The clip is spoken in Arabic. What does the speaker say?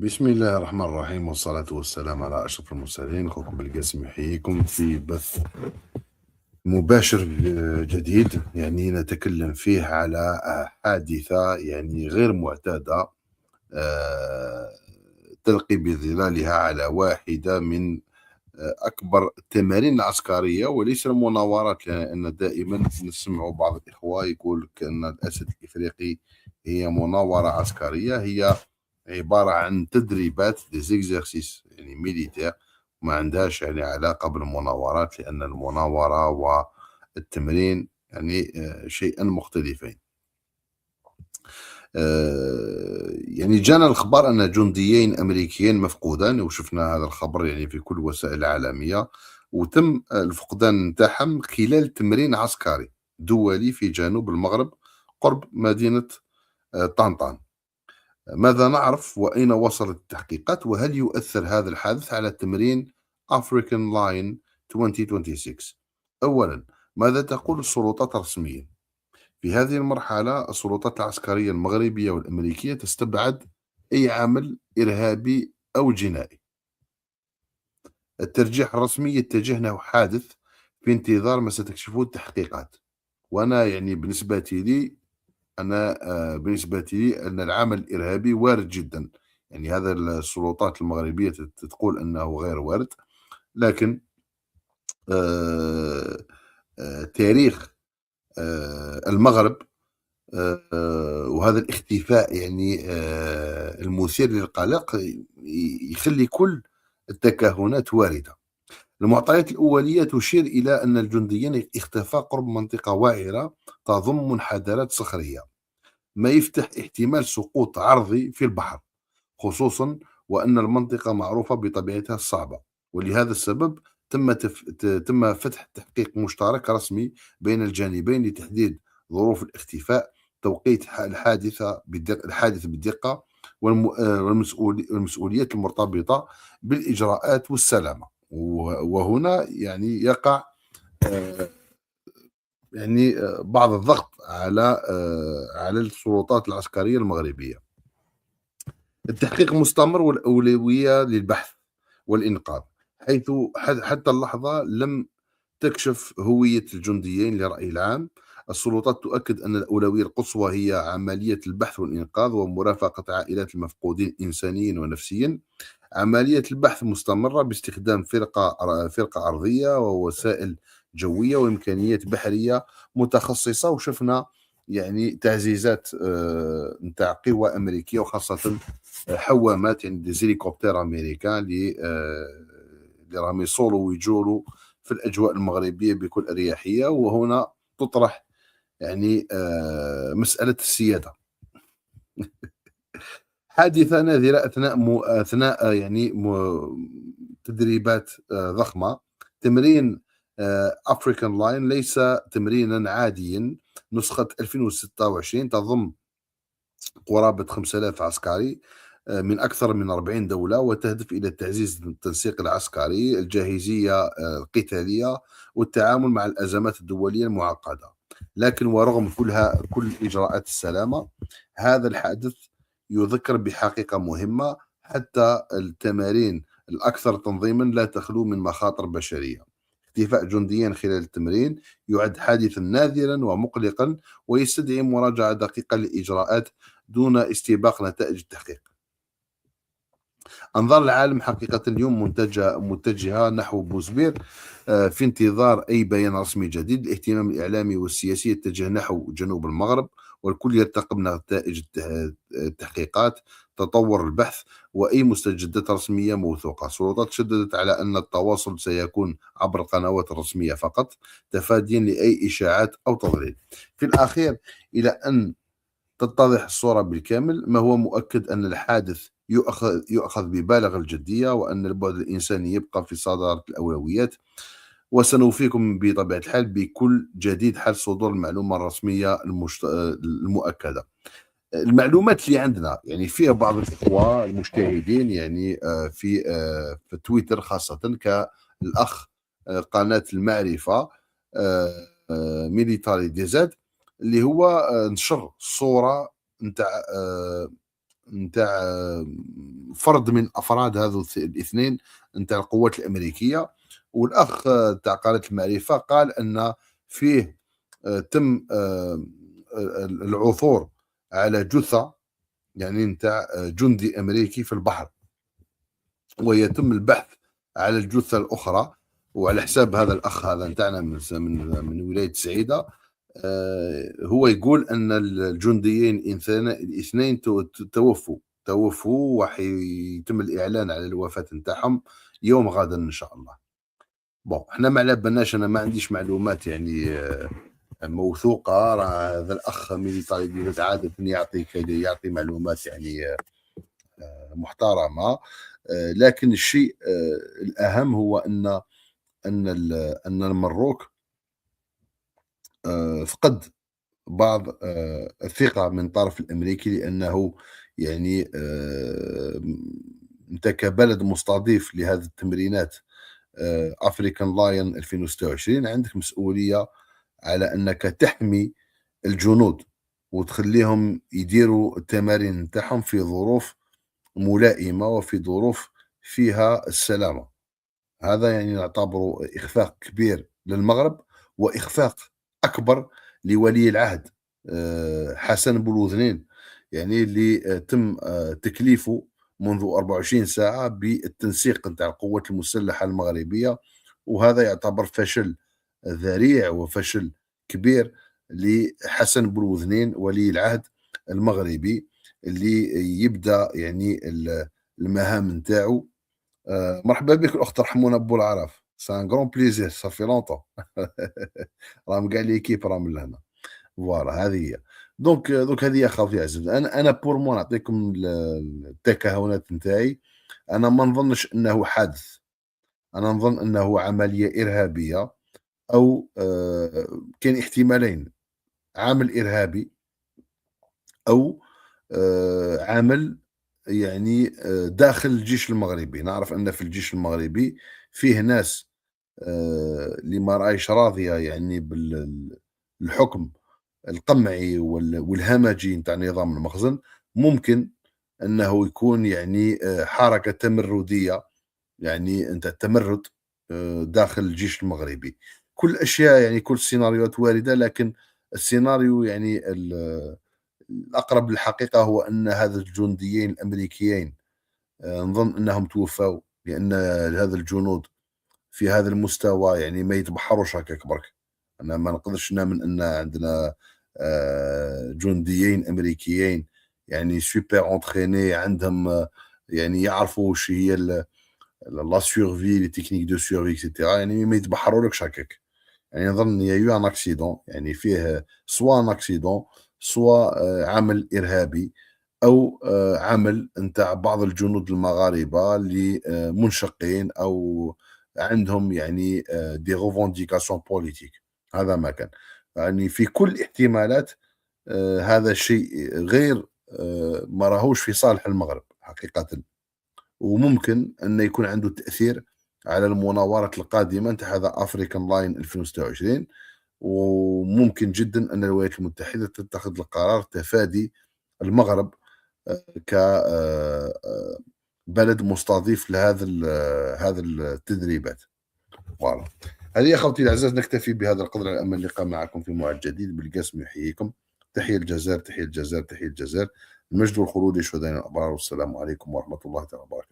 بسم الله الرحمن الرحيم والصلاة والسلام على أشرف المرسلين. أخوكم بالقاسم يحييكم في بث مباشر جديد، نتكلم فيه على حادثة غير معتادة، آه، تلقي بظلالها على واحدة من أكبر التمارين العسكرية، وليس المناورات، لأن دائما نسمع بعض الإخوة يقول كأن الأسد الإفريقي هي مناورة عسكرية. هي عبارة عن تدريبات ديزيكزارسيس ميليتير، ما عندهاش علاقة بالمناورات، لأن المناورة والتمرين شيئا مختلفين. جانا الخبر أن جنديين أمريكيين مفقودان، وشفنا هذا الخبر في كل الوسائل العالمية، وتم الفقدان نتاعهم خلال تمرين عسكري دولي في جنوب المغرب قرب مدينة طنطان. ماذا نعرف وأين وصلت التحقيقات، وهل يؤثر هذا الحادث على تمرين أفريكان لاين 2026؟ أولا، ماذا تقول السلطات الرسمية؟ في هذه المرحلة السلطات العسكرية المغربية والأمريكية تستبعد أي عمل إرهابي أو جنائي. الترجيح الرسمي يتجه نحو حادث في انتظار ما ستكشفه التحقيقات. وأنا بالنسبة لي، بالنسبة لي أن العمل الإرهابي وارد جدا. هذا السلطات المغربية تقول أنه غير وارد، لكن آه، تاريخ المغرب، وهذا الاختفاء المثير للقلق يخلي كل التكهنات واردة. المعطيات الأولية تشير إلى أن الجنديين اختفى قرب منطقة وعرة تضم منحدرات صخرية، ما يفتح احتمال سقوط عرضي في البحر، خصوصا وأن المنطقة معروفة بطبيعتها الصعبة. ولهذا السبب تم فتح تحقيق مشترك رسمي بين الجانبين لتحديد ظروف الاختفاء، توقيت الحادث بالدقة، والمسؤوليات المرتبطة بالإجراءات والسلامة. وهنا يقع آه، بعض الضغط على السلطات العسكرية المغربية. التحقيق مستمر والأولوية للبحث والإنقاذ، حيث حتى اللحظة لم تكشف هوية الجنديين لرأي العام. السلطات تؤكد أن الأولوية القصوى هي عملية البحث والإنقاذ ومرافقة عائلات المفقودين إنسانيا ونفسيا. عملية البحث مستمرة باستخدام فرقة أرضية ووسائل جوية وإمكانيات بحرية متخصصة، وشفنا تعزيزات نتاع قوى أمريكية، وخاصة حوامات دي زيليكوبتر أمريكان اللي راهم يصولوا ويجولوا في الأجواء المغربية بكل أريحية. وهنا تطرح مسألة السيادة. حادثة نادرة أثناء تدريبات ضخمة. تمرين أفريكان لاين ليس تمرينا عاديا. نسخة 2026 تضم قرابة 5000 عسكري من أكثر من 40 دولة، وتهدف إلى تعزيز التنسيق العسكري، الجاهزية القتالية، والتعامل مع الأزمات الدولية المعقدة. لكن ورغم كل إجراءات السلامة، هذا الحادث يذكر بحقيقة مهمة: حتى التمارين الأكثر تنظيما لا تخلو من مخاطر بشرية. اختفاء جنديين خلال التمرين يعد حادثا نادرا ومقلقا، ويستدعي مراجعة دقيقة للإجراءات دون استباق نتائج التحقيق. أنظار العالم حقيقة اليوم متجهة نحو بوزبير، في انتظار أي بيان رسمي جديد. الاهتمام الإعلامي والسياسي يتجه نحو جنوب المغرب، والكل يرتقب نتائج التحقيقات، تطور البحث، وأي مستجدات رسمية موثوقة. السلطات شددت على أن التواصل سيكون عبر القنوات الرسمية فقط، تفاديا لأي إشاعات أو تضليل. في الأخير، إلى أن تتضح الصورة بالكامل، ما هو مؤكد أن الحادث يؤخذ ببالغ الجدية، وأن البعد الإنساني يبقى في صدارة الأولويات. وسنوفيكم بطبيعة الحال بكل جديد حال صدور المعلومة الرسمية المؤكدة. المعلومات اللي عندنا فيها بعض الإخوة المجتهدين، في تويتر خاصة، كالأخ قناة المعرفة ميليتاري ديزاد، اللي هو نشر صورة نتاع فرد من أفراد هذو الاثنين نتاع القوات الأمريكية. والأخ تاع قناة المعرفة قال أن فيه تم العثور على جثة يعني نتاع جندي أمريكي في البحر، ويتم البحث على الجثة الأخرى. وعلى حساب هذا الأخ هذا نتاعنا من ولاية سعيدة، هو يقول أن الجنديين الاثنين توفوا وحيتم الإعلان على الوفاة نتاعهم يوم غدا إن شاء الله. بون احنا ما على بالناش، أنا ما عنديش معلومات يعني موثوقة. راه هذا الأخ ميليتاري ديالو عادة يعطي معلومات يعني محترمة. لكن الشيء الأهم هو أن المروك فقد بعض الثقة من الطرف الأمريكي، لأنه يعني أنت كبلد مستضيف لهذه التمرينات أفريكان لاين 2026 عندك مسؤولية على أنك تحمي الجنود وتخليهم يديروا التمارين نتاعهم في ظروف ملائمة وفي ظروف فيها السلامة. هذا يعني نعتبره إخفاق كبير للمغرب، وإخفاق أكبر لولي العهد حسن بولوذنين، يعني اللي تم تكليفه منذ 24 ساعة بالتنسيق نتاع القوات المسلحة المغربية. وهذا يعتبر فشل ذريع وفشل كبير لحسن بولوذنين ولي العهد المغربي، اللي يبدأ يعني المهام نتاعو. مرحبا بك الأخت رحمونا بولعراف، سي ان غرون بليزير صافي لونطون. راهم كاع ليكيب راهم من لهنا. فوالا هذه هي. دونك هذه هي خوتي العزيز. انا بور مو نعطيكم التكهنات نتاعي. انا ما نظنش انه حادث، انا نظن انه عمليه ارهابيه، او كاين احتمالين: عمل ارهابي، او عمل يعني داخل الجيش المغربي. نعرف ان في الجيش المغربي فيه ناس اللي ما رايش راضيه يعني بالحكم القمعي والهمجي نتاع نظام المخزن. ممكن انه يكون يعني حركه تمرديه، يعني انت التمرد داخل الجيش المغربي. كل الاشياء يعني كل السيناريوهات وارده، لكن السيناريو يعني الأقرب للحقيقة هو أن هذا الجنديين الأمريكيين نظن أنهم توفوا، لأن هذا الجنود في هذا المستوى يعني ما يتبحروش هكاك برك. أنا ما نقدرش نامن أن عندنا جنديين أمريكيين يعني سوبر اونتريني، عندهم يعني يعرفوا واش هي لا سيرفي، لي تكنيك دو سيرفي اكسيتيرا، يعني ما يتبحرولكش هكاك. يعني نظن يا يو ان اكسيدون، يعني فيه سوا ان اكسيدون، سوا عمل ارهابي، او عمل نتاع بعض الجنود المغاربه اللي منشقين او عندهم يعني دي ريفونديكاسيون بوليتيك. هذا ما كان، يعني في كل الاحتمالات هذا شيء غير ما راهوش في صالح المغرب حقيقه. وممكن أنه يكون عنده تأثير على المناورات القادمة نتاع هذا أفريكان لاين 2026. وممكن جدا أن الولايات المتحدة تتخذ القرار تفادي المغرب كبلد مستضيف لهذا هذا التدريبات. فوالا هذه يا اخوتي الاعزاء، نكتفي بهذا القدر على امل اللقاء معكم في موعد جديد. بالقسم يحييكم. تحيه الجزائر، تحيه الجزائر، تحيه الجزائر. المجد والخلود لشهدائنا الابرار، والسلام عليكم ورحمه الله تعالى وبركاته.